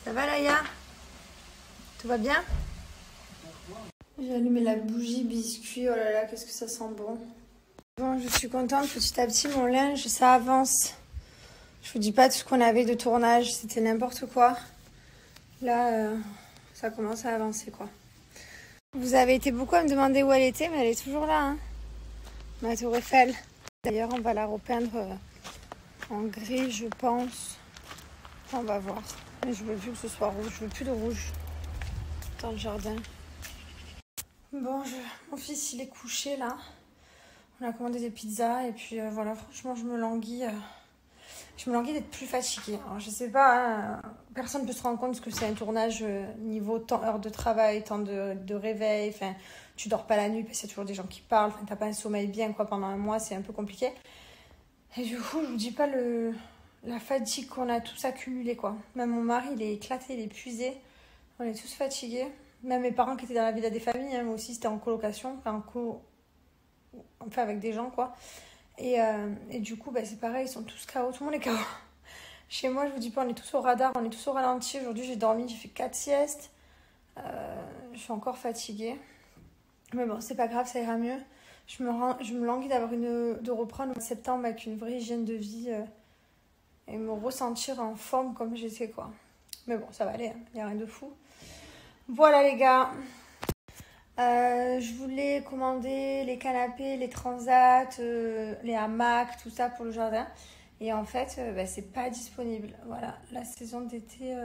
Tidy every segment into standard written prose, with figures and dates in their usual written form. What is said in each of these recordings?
Ça va Laïa? Tout va bien? J'ai allumé la bougie biscuit, oh là là, qu'est-ce que ça sent bon. Bon, je suis contente, petit à petit mon linge, ça avance. Je vous dis pas tout ce qu'on avait de tournage, c'était n'importe quoi. Là, ça commence à avancer quoi. Vous avez été beaucoup à me demander où elle était, mais elle est toujours là, hein. Ma tour Eiffel. D'ailleurs, on va la repeindre en gris, je pense. On va voir. Mais je veux plus que ce soit rouge, je veux plus de rouge dans le jardin. Bon, mon fils il est couché là. On a commandé des pizzas et puis voilà, franchement je me languis d'être plus fatiguée. Alors, je sais pas, hein, personne ne peut se rendre compte que c'est un tournage niveau temps, heure de travail, temps de réveil. Enfin, tu dors pas la nuit parce qu'il y a toujours des gens qui parlent. Enfin, t'as pas un sommeil bien quoi pendant un mois, c'est un peu compliqué. Et du coup, je vous dis pas la fatigue qu'on a tous accumulée quoi. Même mon mari, il est éclaté, il est épuisé. On est tous fatigués. Même mes parents qui étaient dans la villa des familles, hein, moi aussi c'était en colocation, enfin avec des gens quoi. Et du coup, c'est pareil, ils sont tous KO, tout le monde est KO. Chez moi, je vous dis pas, on est tous au radar, on est tous au ralenti. Aujourd'hui, j'ai dormi, j'ai fait 4 siestes. Je suis encore fatiguée. Mais bon, c'est pas grave, ça ira mieux. Je me languis de reprendre en septembre avec une vraie hygiène de vie et me ressentir en forme comme j'étais quoi. Mais bon, ça va aller, il n'y a rien de fou. Voilà les gars. Je voulais commander les canapés, les transats, les hamacs, tout ça pour le jardin. Et en fait, c'est pas disponible. Voilà, la saison d'été,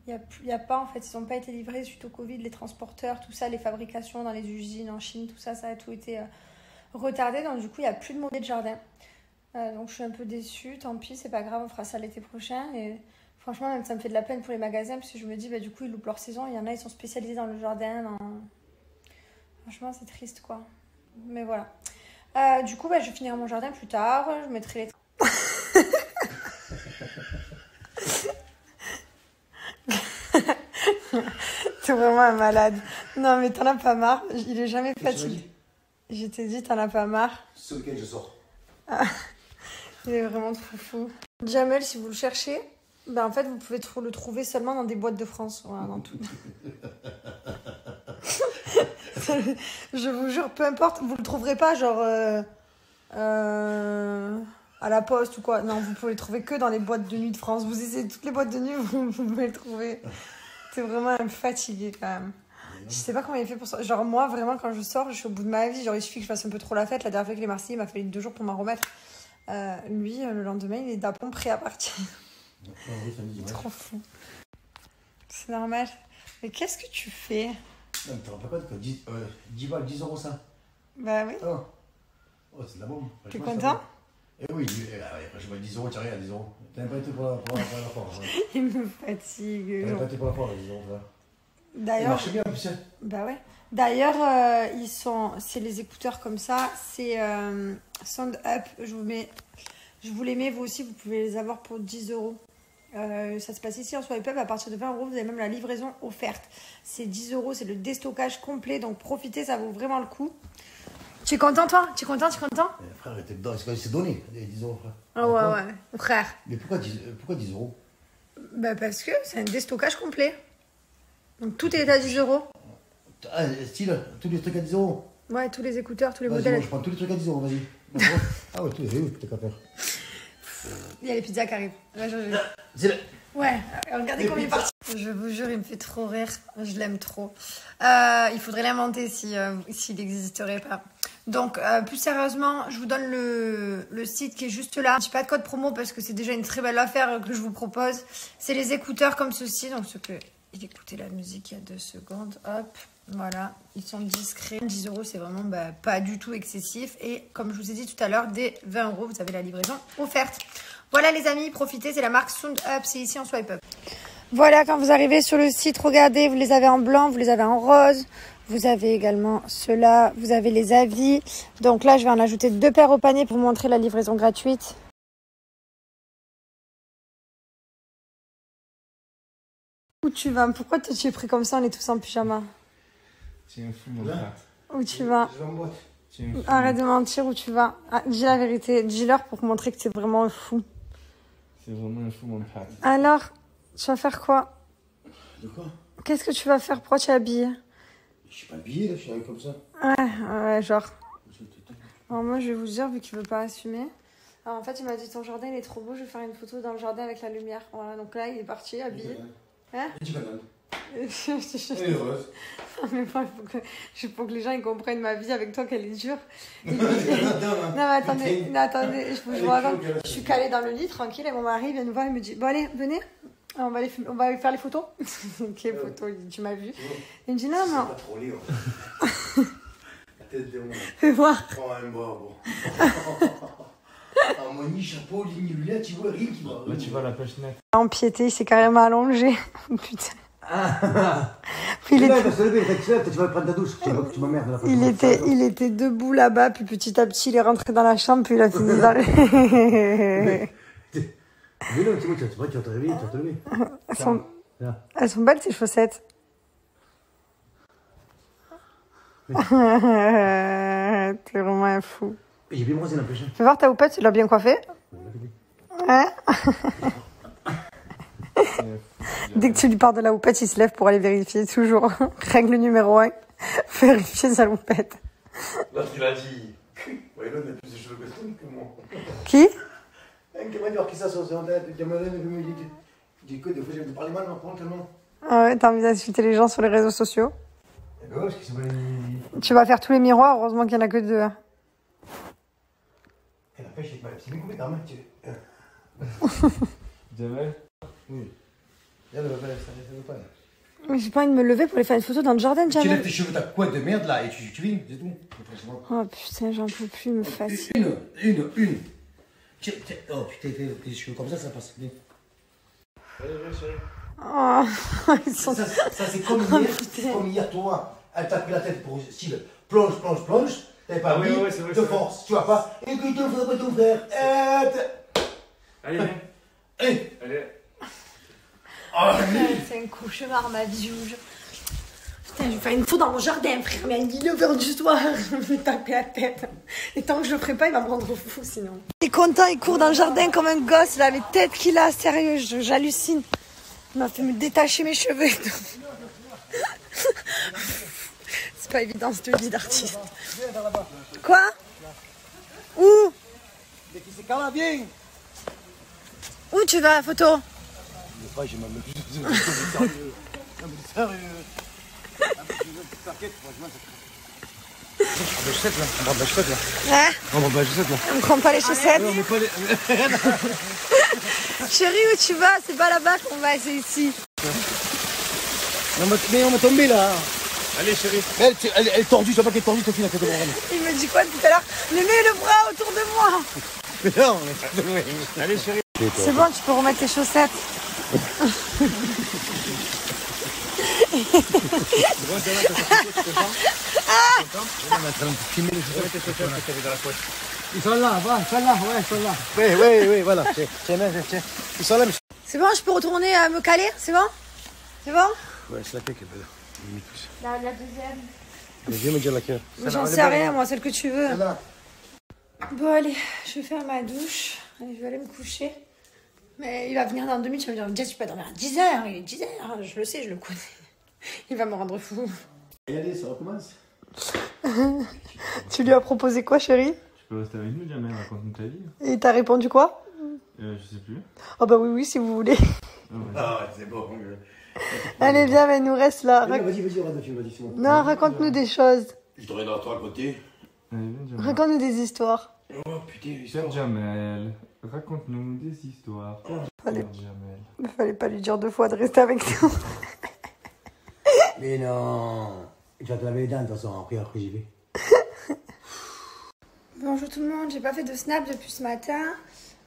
y a pas en fait. Ils n'ont pas été livrés suite au Covid, les transporteurs, tout ça, les fabrications dans les usines en Chine, tout ça, ça a tout été retardé. Donc du coup, il n'y a plus de monnaie de jardin. Donc je suis un peu déçue. Tant pis, c'est pas grave, on fera ça l'été prochain. Et franchement, même ça me fait de la peine pour les magasins parce que je me dis, du coup, ils loupent leur saison. Il y en a, ils sont spécialisés dans le jardin, Franchement, c'est triste, quoi. Mais voilà. Du coup, je vais finir mon jardin plus tard. Je mettrai les... T'es vraiment un malade. Non, mais t'en as pas marre. Il est jamais fatigué. Je t'ai dit, t'en as pas marre. Ce week-end, je sors. Il est vraiment trop fou. Jamel, si vous le cherchez, en fait, vous pouvez le trouver seulement dans des boîtes de France. Voilà, dans tout. Je vous jure, peu importe, vous le trouverez pas genre à la poste ou quoi. Non, vous pouvez le trouver que dans les boîtes de nuit de France. Vous essayez toutes les boîtes de nuit, vous pouvez le trouver. C'est vraiment fatigué quand même. Je sais pas comment il fait pour ça. Genre moi, vraiment, quand je sors, je suis au bout de ma vie. Genre il suffit que je fasse un peu trop la fête. La dernière fois que les Marseillais, il m'a fallu 2 jours pour m'en remettre. Lui, le lendemain, il est d'aplomb prêt à partir. Trop fou. C'est normal. Mais qu'est-ce que tu fais? Non, mais tu te rends pas compte que 10 balles, 10 € ça? Bah oui. Oh, c'est de la bombe. T'es content? Eh oui, après je vois 10 €, tu rien à 10 €. T'as même pas été pour la force. Hein. Il me fatigue. T'as même pas été pour la force, 10 €. D'ailleurs. Il marche bien en plus. Hein. Bah ouais. D'ailleurs, c'est les écouteurs comme ça. C'est Sound Up. Je vous les mets, vous aussi, vous pouvez les avoir pour 10 €. Ça se passe ici en Swipe Up. À partir de 20 €, vous avez même la livraison offerte. C'est 10 €, c'est le déstockage complet. Donc profitez, ça vaut vraiment le coup. Tu es content, toi? Tu es content? Frère, il était dedans. C'est donné, les 10 €, frère. Ah ouais, frère. Mais pourquoi 10 €? Parce que c'est un déstockage complet. Donc tout est à 10 €. Ah, style, tous les trucs à 10 €. Ouais, tous les écouteurs, tous les Vas-y, modèles. moi, je prends tous les trucs à 10 €, vas-y. Ah ouais, t'as qu'à faire. Il y a les pizzas qui arrivent. Là, C'est là. Ouais, regardez combien il est parti. Je vous jure, il me fait trop rire. Je l'aime trop. Il faudrait l'inventer s'il n'existerait pas. Donc, plus sérieusement, je vous donne le site qui est juste là. Je n'ai pas de code promo parce que c'est déjà une très belle affaire que je vous propose. C'est les écouteurs comme ceci. Donc, ceux que il écoutait la musique il y a 2 secondes. Hop, voilà. Ils sont discrets. 10 €, c'est vraiment pas du tout excessif. Et comme je vous ai dit tout à l'heure, dès 20 €, vous avez la livraison offerte. Voilà les amis, profitez, c'est la marque Sound Up, c'est ici en Swipe Up. Voilà, quand vous arrivez sur le site, regardez, vous les avez en blanc, vous les avez en rose. Vous avez également ceux-là, vous avez les avis. Donc là, je vais en ajouter 2 paires au panier pour vous montrer la livraison gratuite. Où tu vas? Pourquoi tu es pris comme ça, on est tous en pyjama? Tu es un fou, mon frère. Où tu vas? Je vais en boîte. Arrête de mentir, où tu vas? Dis la vérité, dis-leur pour montrer que tu es vraiment un fou. C'est vraiment un fou, mon frère. Alors, tu vas faire quoi? De quoi? Qu'est-ce que tu vas faire? Pourquoi tu es habillée? Je suis pas habillé, là, je suis arrivé comme ça. Ouais, genre. Alors moi, je vais vous dire, vu qu'il veut pas assumer. Alors en fait, il m'a dit ton jardin, il est trop beau, je vais faire une photo dans le jardin avec la lumière. Voilà, donc là, il est parti, habillé. Hein? Dis banane. Elle est heureuse. Non, mais moi, il faut que les gens ils comprennent ma vie avec toi, qu'elle est dure. Non, mais attendez, je vous raconte. Je suis calée dans le lit, tranquille, et mon mari vient nous voir, il me dit, bon allez, venez, on va faire les photos. Quelles photos? Il dit, tu m'as vu? Il me dit, non, non. Pas trop libre. La tête de moi. Fais voir. Oh, un bon. Harmonie, chapeau, ligne, lunettes, tu vois, rien qui va. Là, tu vois la pêche nette. Empiété, il s'est carrément allongé. Putain. Puis tu vas prendre ta douche. Tu m'emmerdes là. Il était debout là-bas, puis petit à petit, il est rentré dans la chambre, puis il a fini dans le... Mais non, tu vas te réveiller, tu vas te lever. Elles sont belles, ces chaussettes. T'es vraiment un fou. J'ai bien bronzé la pêche. Fais voir ta houppette, tu l'as bien coiffée. Hein? Dès que tu lui parles de la houppette, il se lève pour aller vérifier toujours. Règle numéro 1, vérifier sa houppette. L'autre, il a dit... Ouais, l'autre a plus de cheveux que moi. Qui? Un qui m'a dit, qui ça sur son tête, il m'a dit que des fois, j'ai parlé mal, non, tellement. Ah ouais, t'as envie d'insulter les gens sur les réseaux sociaux? Eh ben ouais, parce que c'est pas une... Tu vas faire tous les miroirs, heureusement qu'il n'y en a que 2. Et la pêche, c'est bien coupé, normal, tu... Jamel? Oui. Elle ne va pas. Mais j'ai pas envie de me lever pour aller faire une photo dans le jardin, Tu Jamel. lèves tes cheveux, ta couette de merde là, et tu viens, c'est tout. Oh putain, j'en peux plus, me fatigue. Une. Tiens, oh putain, tes cheveux comme ça passe. Viens. Allez, chérie. Oh, ils sont... Ça c'est comme hier, toi. Elle t'a pris la tête pour style plonge. T'avais pas mis de force, tu vois pas. Et que tu ferais ton frère. Allez, viens. Allez. Oh, c'est un cauchemar, ma vie. Putain, je vais faire une photo dans mon jardin, frère. Mais à 19h du soir, je vais me taper la tête. Et tant que je le ferai pas, il va me rendre fou sinon. Il est content, il court dans le jardin comme un gosse, là, les têtes qu'il a, sérieux, j'hallucine. Il m'a fait me détacher mes cheveux. C'est pas évident cette vie d'artiste. Quoi? Où? Où tu vas, photo? j'ai même sérieux. Chaussettes là, on va chaussettes là. Hein? On va chaussettes là. On prend pas les chaussettes. On met pas les... Chérie, où tu vas? C'est pas là-bas qu'on va, c'est ici. Non, mais on va tomber là. Allez, chérie. Elle est tordue, tu vois pas qu'elle est tordue, ta fille, la tête de mon Il me dit quoi tout à l'heure? Mais mets le bras autour de moi. Mais non, Allez, chérie. C'est bon, tu peux remettre tes chaussettes. Ils sont là, ouais, ils sont là. Oui, voilà. Tiens. Ils sont là, mais... C'est bon, je peux retourner me caler? C'est bon? C'est bon? Ouais, c'est laquelle qu'elle veut. La deuxième. Mais viens me dire laquelle. J'en sais rien, moi, celle que tu veux. Celle-là. Bon, allez, je vais faire ma douche. Allez, je vais aller me coucher. Mais il va venir dans 2 minutes, il va me dire, tu peux dormir à 10h, il est 10h. Je le sais, je le connais. Il va me rendre fou. Et allez, ça recommence. Tu lui as proposé quoi, chérie? Tu peux rester avec nous, Jamel, raconte-nous ta vie. Et t'as répondu quoi? Je sais plus. Oh bah oui, si vous voulez. Ah ouais, c'est bon. Allez, viens, mais il nous reste là. Vas-y, on va de film, vas-y. Non, raconte-nous des choses. Je te regarde à toi à côté. Allez, viens, Jamel. Raconte-nous des histoires. Oh putain, Cher Jamel, raconte-nous des histoires. Fallait- Cher Jamel. Il fallait pas lui dire 2 fois de rester avec nous. Mais non. Tu vas te laver les dents de toute façon, après j'y vais. Bonjour tout le monde, j'ai pas fait de snap depuis ce matin.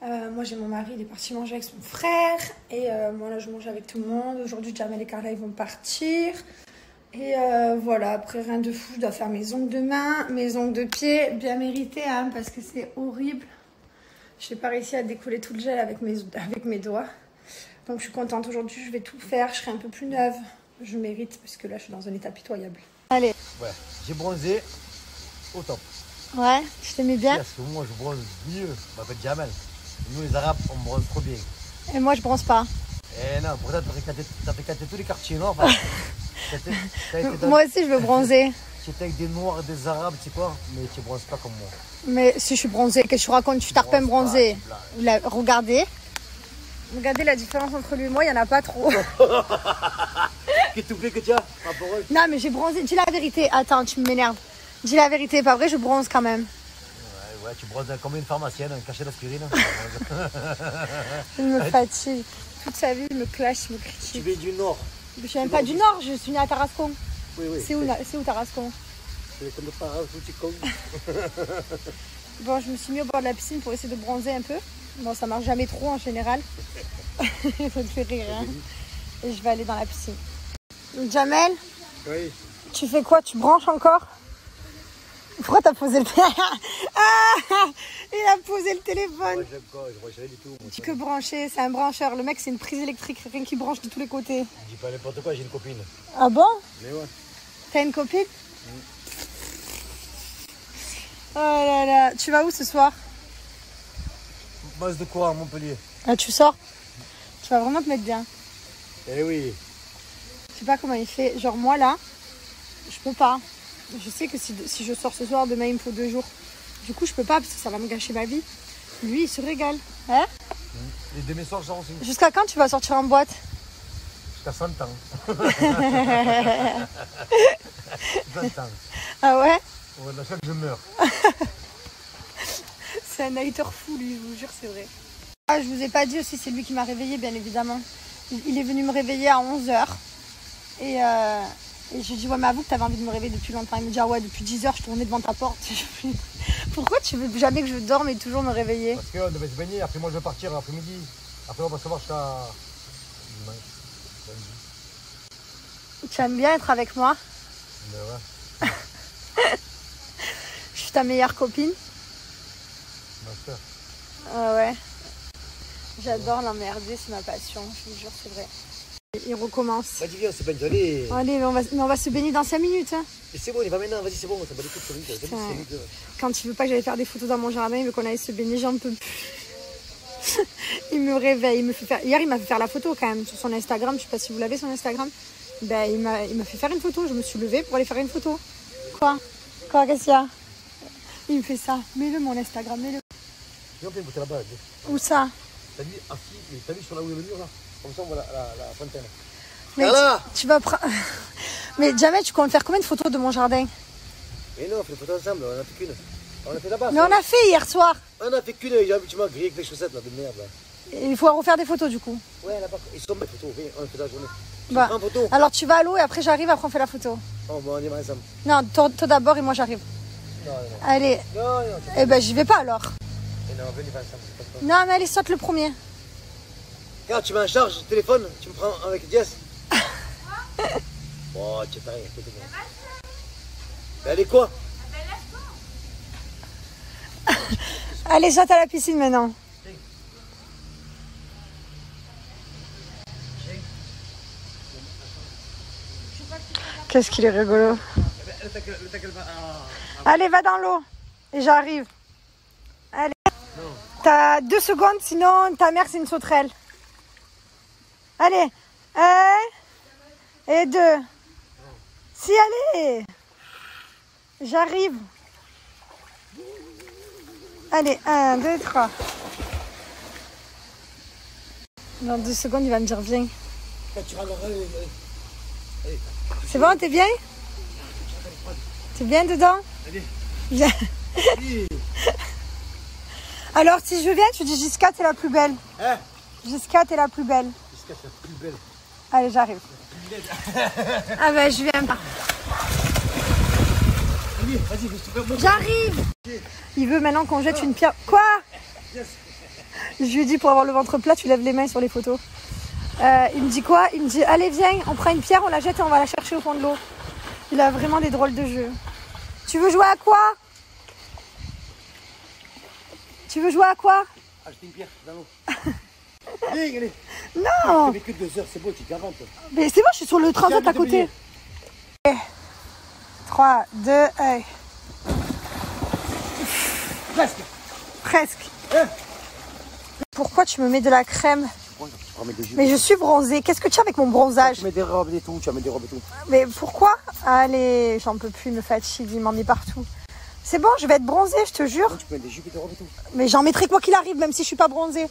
Moi j'ai mon mari, il est parti manger avec son frère. Et moi là je mange avec tout le monde. Aujourd'hui Jamel et Carla ils vont partir. Et voilà, après rien de fou, je dois faire mes ongles de main, mes ongles de pied, bien mérité hein, parce que c'est horrible. J'ai pas réussi à décoller tout le gel avec mes doigts. Donc je suis contente aujourd'hui, je vais tout faire, je serai un peu plus neuve. Je mérite parce que là je suis dans un état pitoyable. Allez. Ouais, j'ai bronzé au top. Ouais, je t'aimais bien. Parce que moi je bronze mieux. Je m'appelle Jamel. Nous les Arabes, on bronze trop bien. Et moi je bronze pas. Eh non, pour ça, t'as fréquenté tous les quartiers nord. Moi aussi, je veux bronzer. J'étais avec des noirs, des arabes, tu sais quoi, mais tu bronzes pas comme moi. Mais si je suis bronzée, qu'est-ce que tu racontes? Tu t'arpes bronzée. Regardez. Regardez la différence entre lui et moi, il n'y en a pas trop. Qu'est-ce que tu fais que tu as? Non, mais j'ai bronzé. Dis la vérité. Attends, tu m'énerves. Dis la vérité, pas vrai, je bronze quand même. Ouais, tu bronzes comme une pharmacienne, un cachet d'aspirine. Je me fatigue. Toute sa vie, il me clash, il me critique. Tu viens du Nord. Je suis même pas du Nord, je suis née à Tarascon. Oui. C'est où Tarascon? C'est comme le parent, tu con. Bon, je me suis mis au bord de la piscine pour essayer de bronzer un peu. Bon, ça marche jamais trop en général. Ça te fait rire, hein. Et je vais aller dans la piscine. Jamel? Oui. Tu fais quoi? Tu branches encore? Pourquoi t'as posé le téléphone? Ah, il a posé le téléphone. Je branche rien du tout. Tu peux brancher, c'est un brancheur. Le mec, c'est une prise électrique, rien qui branche de tous les côtés. Je dis pas n'importe quoi, j'ai une copine. Ah bon? Mais ouais. T'as une copine? Oh là là, tu vas où ce soir? Base de quoi à Montpellier? Ah, tu sors? Tu vas vraiment te mettre bien. Eh oui. Je sais pas comment il fait. Genre moi là, je peux pas. Je sais que si je sors ce soir, demain il me faut 2 jours. Du coup je peux pas parce que ça va me gâcher ma vie. Lui il se régale. Hein? Et demain soir j'en aussi. Jusqu'à quand tu vas sortir en boîte? Jusqu'à 100 ans. 20 ans. Ah ouais? Ouais, la fois que je meurs. C'est un hater fou lui, je vous jure, c'est vrai. Ah, je vous ai pas dit aussi, c'est lui qui m'a réveillée bien évidemment. Il est venu me réveiller à 11h. Et je lui ai dit, ouais, mais avoue que t'avais envie de me réveiller depuis longtemps. Il me dit, ah ouais, depuis 10h, je tournais devant ta porte. Pourquoi tu veux jamais que je dorme et toujours me réveiller? Parce qu'on devait se baigner, après moi je vais partir l'après-midi. Après on va se voir jusqu'à dimanche. Tu aimes bien être avec moi? Mais ouais. Je suis ta meilleure copine. Ma soeur. Ah ouais. J'adore l'emmerder, c'est ma passion, je vous jure, c'est vrai. Il recommence. Vas-y, viens, c'est baigner, allez. Allez, mais on va se baigner dans 5 minutes. Hein. Mais c'est bon, il va maintenant, vas-y, c'est bon, ça va les coups de vite. Quand il veut pas que j'aille faire des photos dans mon jardin, il veut qu'on aille se baigner, j'en peux plus. Il me réveille, il me fait faire... Hier, il m'a fait faire la photo quand même sur son Instagram. Je sais pas si vous l'avez, son Instagram. Ben, il m'a fait faire une photo. Je me suis levée pour aller faire une photo. Quoi? Qu'est-ce qu'il y a? Il me fait ça. Mets-le, mon Instagram, mets-le. Viens, on fait une photo là-bas. Où ça? T'as vu, assis, mais t'as vu sur là où est le mur là? Comme ça, on voit la fontaine. Mais tu vas prendre... Mais jamais, tu comptes faire combien de photos de mon jardin? Mais non, on fait une photo ensemble, on en a fait qu'une. On a fait là-bas. Mais on a fait hier soir. On a fait qu'une, tu m'as grillé avec les chaussettes là, de merde là. Il faut refaire des photos du coup. Ouais, là-bas, ils sont mes photos, viens, on fait la journée. Bah, prends photo. alors tu vas à l'eau et après j'arrive, après on fait la photo. Oh, bon, on y va ensemble. Non, toi d'abord et moi j'arrive. Non. Allez. Non. Eh ben j'y vais pas alors. Et non, venez pas ensemble. Non, mais allez, saute le premier. Regarde, tu mets en charge le téléphone, tu me prends avec Jess. Oh, tu t'as rien, c'est bon. Mais allez quoi? Allez, saute à la piscine maintenant. Qu'est-ce qu'il est rigolo. Allez, va dans l'eau. Et j'arrive. Allez. T'as 2 secondes, sinon ta mère c'est une sauterelle. Allez. 1 et 2. Si, allez. J'arrive. Allez, 1, 2, 3. Dans 2 secondes, il va me dire viens. C'est bon, t'es bien? T'es bien dedans? Allez. Viens. Alors, si je viens, tu dis Gisca, t'es la plus belle. Hein? Gisca, t'es la plus belle. Gisca, t'es la plus belle. Allez, j'arrive. Ah ben, je viens pas. Vas-y, j'arrive. Il veut maintenant qu'on jette une pierre. Quoi? Je lui ai dit pour avoir le ventre plat, tu lèves les mains sur les photos. Il me dit quoi? Il me dit allez viens, on prend une pierre, on la jette et on va la chercher au fond de l'eau. Il a vraiment des drôles de jeux. Tu veux jouer à quoi? Tu veux jouer à quoi? Acheter une pierre dans l'eau. Viens, allez. Non. Tu fais que 2 heures, c'est beau, tu garantes. Mais c'est bon, je suis sur le transat à côté. 3, 2, 1. Presque. Presque. Hein? Pourquoi tu me mets de la crème Mais je suis bronzée. Qu'est-ce que tu as avec mon bronzage? Tu mets des robes et tout, tu mets des robes et tout. Mais pourquoi? Allez, j'en peux plus, il me fatigue, il m'en met partout. C'est bon, je vais être bronzée, je te jure. Tu mets des jupes et des robes et tout. Mais j'en mettrai quoi qu'il arrive, même si je suis pas bronzée.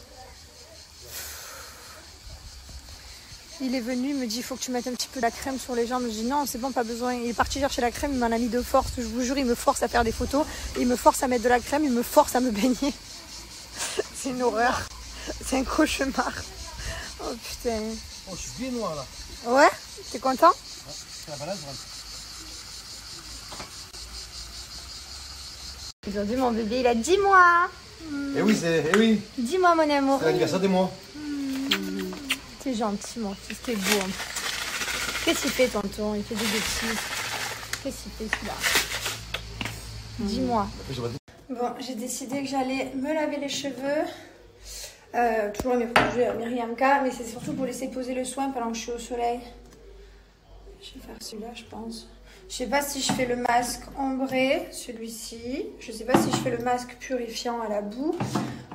Il est venu, il me dit, il faut que tu mettes un petit peu de la crème sur les jambes. Je dis non, c'est bon, pas besoin. Il est parti chercher la crème, il m'en a mis de force. Je vous jure, il me force à faire des photos. Il me force à mettre de la crème, il me force à me baigner. C'est une horreur. C'est un cauchemar. Oh putain. Oh, je suis bien noir là. Ouais? T'es content? Ouais, c'est la balade, Aujourd'hui, mon bébé, il a 10 mois. Eh oui, c'est. Eh oui. 10 mois, mon amour. C'est l'anniversaire de moi. T'es gentil, mon fils, t'es beau. Qu'est-ce qu'il fait, tonton? Il fait des bêtises. Qu'est-ce qu'il fait, celui-là? Dis-moi. Bon, j'ai décidé que j'allais me laver les cheveux. Toujours mes produits Myriamka, mais c'est surtout pour laisser poser le soin pendant que je suis au soleil. Je vais faire celui-là, je pense. Je sais pas si je fais le masque ombré, celui-ci. Je sais pas si je fais le masque purifiant à la boue.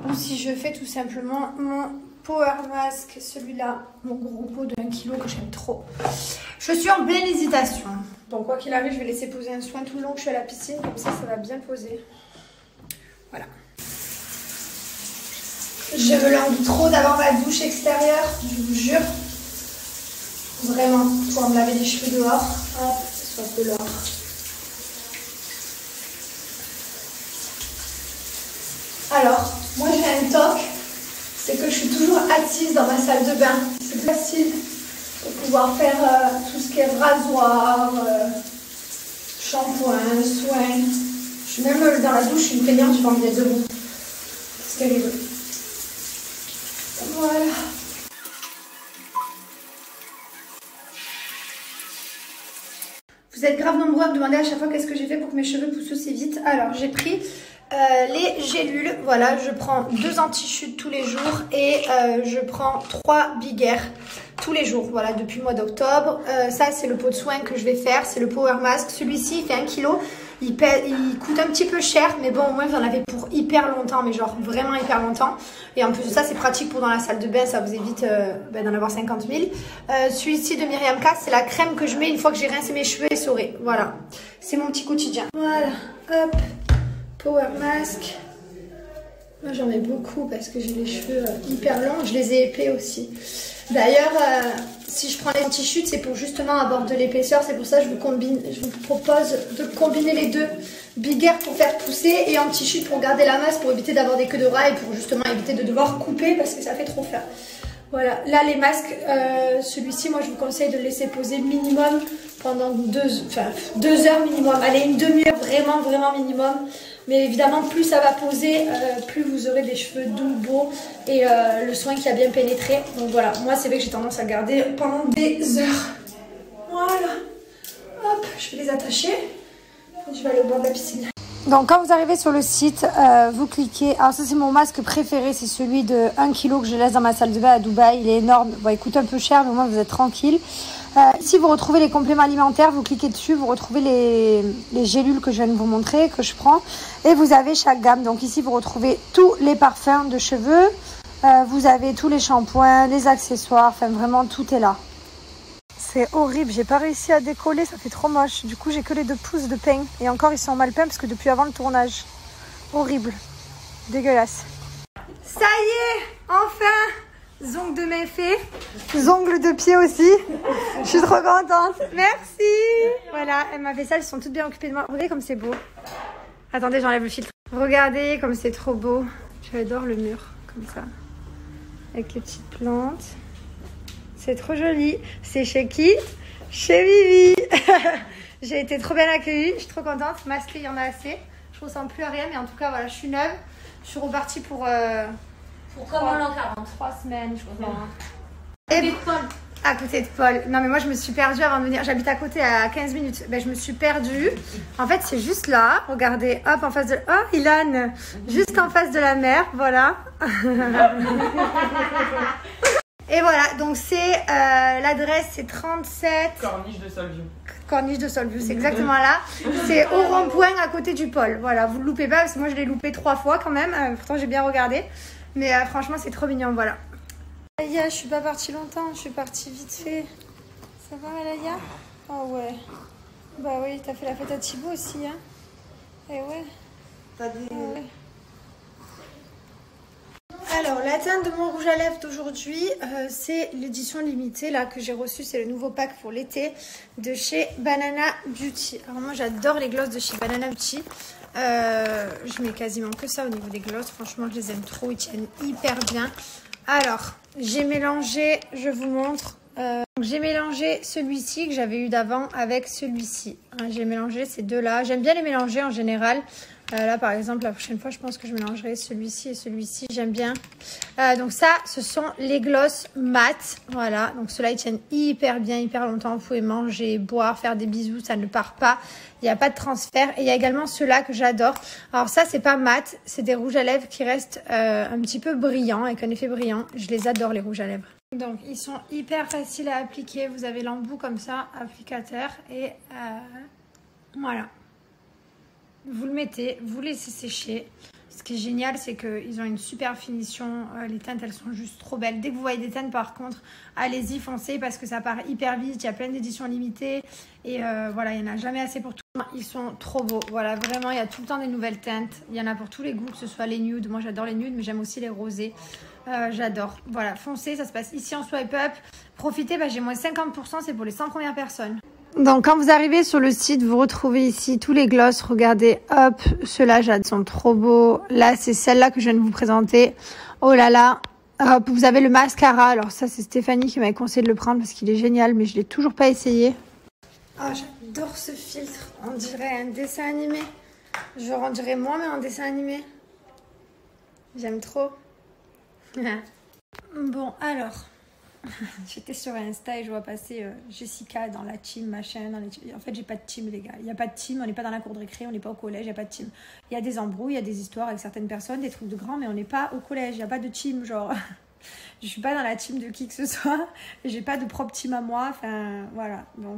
Ou si je fais tout simplement mon Power Mask, celui-là, mon gros pot de 1 kg que j'aime trop. Je suis en pleine hésitation. Donc quoi qu'il arrive, je vais laisser poser un soin tout le long que je suis à la piscine. Comme ça, ça va bien poser. Voilà. Je me languis trop d'avoir ma douche extérieure, je vous jure. Vraiment, pour me laver les cheveux dehors. Hop, soit de l'or. Alors, moi j'ai un toc, c'est que je suis toujours assise dans ma salle de bain. C'est facile pour pouvoir faire tout ce qui est rasoir, shampoing, soin. Je suis même dans la douche, je suis une plaignante, je vais en mettre debout. C'est terrible. Voilà. Vous êtes grave nombreux à me demander à chaque fois qu'est-ce que j'ai fait pour que mes cheveux poussent aussi vite. Alors j'ai pris les gélules, voilà, je prends 2 anti-chutes tous les jours et je prends 3 Big Air tous les jours, voilà, depuis le mois d'octobre. Ça c'est le pot de soin que je vais faire, c'est le Power Mask. Celui-ci il fait 1 kg, il coûte un petit peu cher, mais bon au moins vous en avez pour hyper longtemps, mais genre vraiment hyper longtemps. Et en plus de ça c'est pratique pour dans la salle de bain, ça vous évite d'en avoir 50 000. Celui-ci de Myriamka, c'est la crème que je mets une fois que j'ai rincé mes cheveux essorés, voilà. C'est mon petit quotidien. Voilà, hop. Power Mask. Moi j'en ai beaucoup parce que j'ai les cheveux hyper longs. Je les ai épais aussi. D'ailleurs, si je prends les anti-chutes, c'est pour justement avoir de l'épaisseur. C'est pour ça que je vous propose de combiner les deux. Big Air pour faire pousser et anti-chute pour garder la masse, pour éviter d'avoir des queues de rat et pour justement éviter de devoir couper parce que ça fait trop faire. Voilà, là les masques, celui-ci moi je vous conseille de le laisser poser minimum pendant 2 heures minimum. Allez, une demi-heure vraiment minimum. Mais évidemment plus ça va poser, plus vous aurez des cheveux doux, beaux et le soin qui a bien pénétré. Donc voilà, moi c'est vrai que j'ai tendance à le garder pendant des heures. Voilà, hop, je vais les attacher. Je vais aller au bord de la piscine. Donc quand vous arrivez sur le site, vous cliquez. Alors ça c'est mon masque préféré, c'est celui de 1 kg que je laisse dans ma salle de bain à Dubaï. Il est énorme, bon, il coûte un peu cher mais au moins vous êtes tranquille. Ici vous retrouvez les compléments alimentaires, vous cliquez dessus, vous retrouvez les gélules que je viens de vous montrer, que je prends. Et vous avez chaque gamme, donc ici vous retrouvez tous les parfums de cheveux. Vous avez tous les shampoings, les accessoires, enfin vraiment tout est là. C'est horrible, j'ai pas réussi à décoller, ça fait trop moche. Du coup, j'ai que les 2 pouces de peigne. Et encore, ils sont mal peints parce que depuis avant le tournage. Horrible. Dégueulasse. Ça y est, enfin, zongles de main fait. Zongles de pied aussi. Je suis trop contente. Merci. Voilà, ma vaisselle, elles sont toutes bien occupées de moi. Regardez comme c'est beau. Attendez, j'enlève le filtre. Regardez comme c'est trop beau. J'adore le mur, comme ça. Avec les petites plantes. C'est trop joli. C'est chez qui? Chez Vivi. J'ai été trop bien accueillie. Je suis trop contente. Masquée, il y en a assez. Je ressemble plus à rien. Mais en tout cas, voilà, je suis neuve. Je suis repartie pour comme en l'an 40. 3 semaines, je crois. À côté de Paul. À côté de Paul. Non, mais moi, je me suis perdue avant de venir. J'habite à côté à 15 minutes. Ben, je me suis perdue. En fait, c'est juste là. Regardez. Hop, en face de... Oh, Ilan. Juste en face de la mer. Voilà. Et voilà, donc c'est l'adresse, c'est 37 Corniche de Solview. Corniche de Solview, c'est exactement là. C'est au rond-point à côté du pôle. Voilà, vous ne le loupez pas parce que moi je l'ai loupé 3 fois quand même. Pourtant j'ai bien regardé. Mais franchement c'est trop mignon, voilà. Laïa, je suis pas partie longtemps, je suis partie vite fait. Ça va, Laïa? Oh ouais. Bah oui, t'as fait la fête à Thibaut aussi, hein? Eh ouais. T'as dit... Ouais. Alors, la teinte de mon rouge à lèvres d'aujourd'hui, c'est l'édition limitée là que j'ai reçue. C'est le nouveau pack pour l'été de chez Banana Beauty. Alors moi, j'adore les glosses de chez Banana Beauty. Je mets quasiment que ça au niveau des glosses. Franchement, je les aime trop. Ils tiennent hyper bien. Alors, j'ai mélangé, je vous montre. J'ai mélangé celui-ci que j'avais eu d'avant avec celui-ci. Hein, j'ai mélangé ces deux-là. J'aime bien les mélanger en général. Là, par exemple, la prochaine fois, je pense que je mélangerai celui-ci et celui-ci. J'aime bien. Donc ça, ce sont les glosses mat. Voilà. Donc ceux-là, ils tiennent hyper bien, hyper longtemps. Vous pouvez manger, boire, faire des bisous. Ça ne part pas. Il n'y a pas de transfert. Et il y a également ceux-là que j'adore. Alors ça, c'est pas mat. C'est des rouges à lèvres qui restent un petit peu brillants, avec un effet brillant. Je les adore, les rouges à lèvres. Donc, ils sont hyper faciles à appliquer. Vous avez l'embout comme ça, applicateur. Et voilà. Vous le mettez, vous laissez sécher. Ce qui est génial, c'est qu'ils ont une super finition. Les teintes, elles sont juste trop belles. Dès que vous voyez des teintes, par contre, allez-y, foncez parce que ça part hyper vite. Il y a plein d'éditions limitées. Et voilà, il n'y en a jamais assez pour tout. Ils sont trop beaux. Voilà, vraiment, il y a tout le temps des nouvelles teintes. Il y en a pour tous les goûts, que ce soit les nudes. Moi, j'adore les nudes, mais j'aime aussi les rosés. J'adore. Voilà, foncez, ça se passe ici en swipe up. Profitez, j'ai moins 50%, c'est pour les 100 premières personnes. Donc, quand vous arrivez sur le site, vous retrouvez ici tous les glosses. Regardez, hop, ceux-là, ils sont trop beaux. Là, c'est celle-là que je viens de vous présenter. Oh là là. Hop, vous avez le mascara. Alors ça, c'est Stéphanie qui m'avait conseillé de le prendre parce qu'il est génial, mais je ne l'ai toujours pas essayé. Oh, j'adore ce filtre. On dirait un dessin animé. Genre, on dirait moi, mais en dessin animé. J'aime trop. Bon, alors, j'étais sur Insta et je vois passer Jessica dans la team, machin. En fait, j'ai pas de team, les gars. Il n'y a pas de team, on n'est pas dans la cour de récré, on n'est pas au collège, il n'y a pas de team. Il y a des embrouilles, il y a des histoires avec certaines personnes, des trucs de grands, mais on n'est pas au collège, il n'y a pas de team, genre... Je suis pas dans la team de qui que ce soit, j'ai pas de propre team à moi, enfin, voilà. Donc,